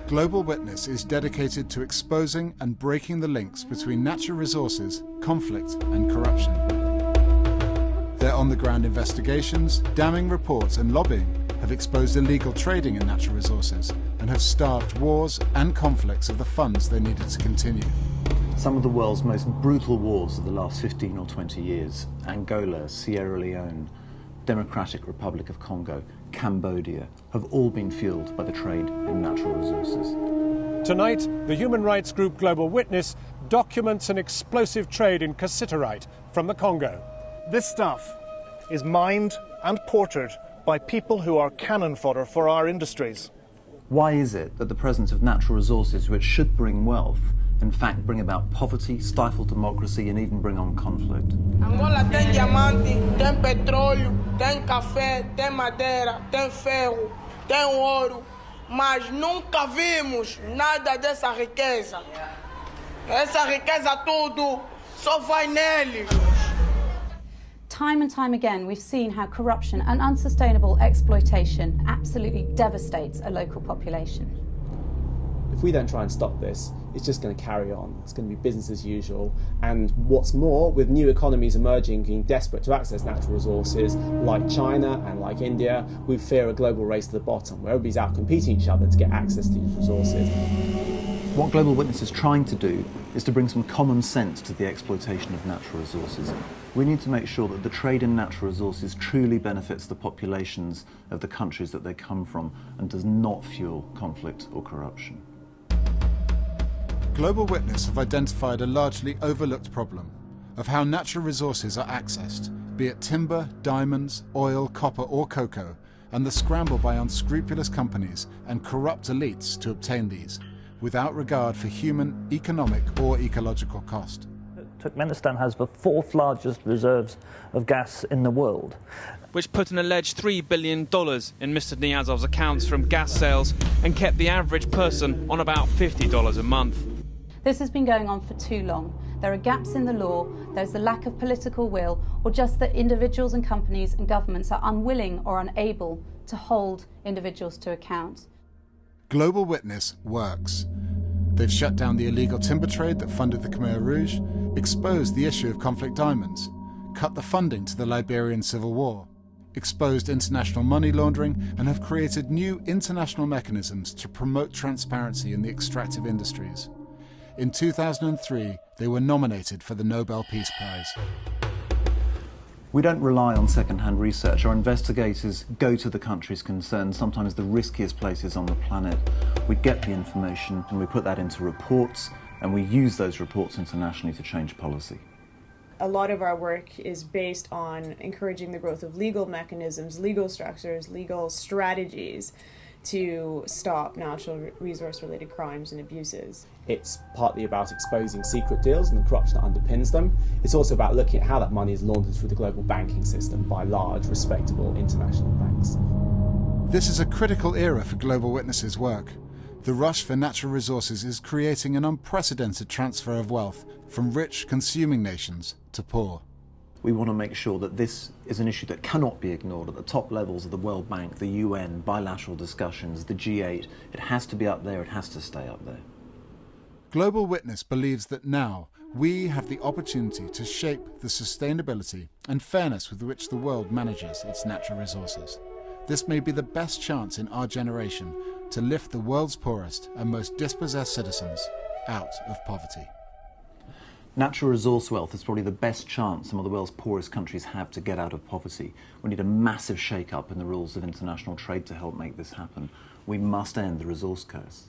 Global Witness is dedicated to exposing and breaking the links between natural resources, conflict and corruption. Their on-the-ground investigations, damning reports and lobbying have exposed illegal trading in natural resources and have starved wars and conflicts of the funds they needed to continue. Some of the world's most brutal wars of the last 15 or 20 years, Angola, Sierra Leone, Democratic Republic of Congo, Cambodia, have all been fueled by the trade in natural resources. Tonight, the human rights group Global Witness documents an explosive trade in cassiterite from the Congo. This stuff is mined and portered by people who are cannon fodder for our industries. Why is it that the presence of natural resources, which should bring wealth, in fact bring about poverty, stifle democracy and even bring on conflict? Angola tem diamante, tem petróleo, tem café, tem madeira, tem ferro, tem ouro, mas nunca vimos nada dessa riqueza. Essa riqueza tudo só vai neles. Time and time again, we've seen how corruption and unsustainable exploitation absolutely devastates a local population. If we don't try and stop this, it's just going to carry on. It's going to be business as usual. And what's more, with new economies emerging, being desperate to access natural resources, like China and like India, we fear a global race to the bottom, where everybody's out competing each other to get access to these resources. What Global Witness is trying to do is to bring some common sense to the exploitation of natural resources. We need to make sure that the trade in natural resources truly benefits the populations of the countries that they come from and does not fuel conflict or corruption. Global Witness have identified a largely overlooked problem of how natural resources are accessed, be it timber, diamonds, oil, copper or cocoa, and the scramble by unscrupulous companies and corrupt elites to obtain these, without regard for human, economic or ecological cost. Turkmenistan has the fourth largest reserves of gas in the world, which put an alleged $3 billion in Mr. Niyazov's accounts from gas sales and kept the average person on about $50 a month. This has been going on for too long. There are gaps in the law, there's the lack of political will, or just that individuals and companies and governments are unwilling or unable to hold individuals to account. Global Witness works. They've shut down the illegal timber trade that funded the Khmer Rouge, exposed the issue of conflict diamonds, cut the funding to the Liberian Civil War, exposed international money laundering, and have created new international mechanisms to promote transparency in the extractive industries. In 2003, they were nominated for the Nobel Peace Prize. We don't rely on second-hand research. Our investigators go to the countries concerned, sometimes the riskiest places on the planet. We get the information and we put that into reports, and we use those reports internationally to change policy. A lot of our work is based on encouraging the growth of legal mechanisms, legal structures, legal strategies to stop natural resource-related crimes and abuses. It's partly about exposing secret deals and the corruption that underpins them. It's also about looking at how that money is laundered through the global banking system by large, respectable international banks. This is a critical era for Global Witness's work. The rush for natural resources is creating an unprecedented transfer of wealth from rich consuming nations to poor. We want to make sure that this is an issue that cannot be ignored at the top levels of the World Bank, the UN, bilateral discussions, the G8. It has to be up there, it has to stay up there. Global Witness believes that now we have the opportunity to shape the sustainability and fairness with which the world manages its natural resources. This may be the best chance in our generation to lift the world's poorest and most dispossessed citizens out of poverty. Natural resource wealth is probably the best chance some of the world's poorest countries have to get out of poverty. We need a massive shake-up in the rules of international trade to help make this happen. We must end the resource curse.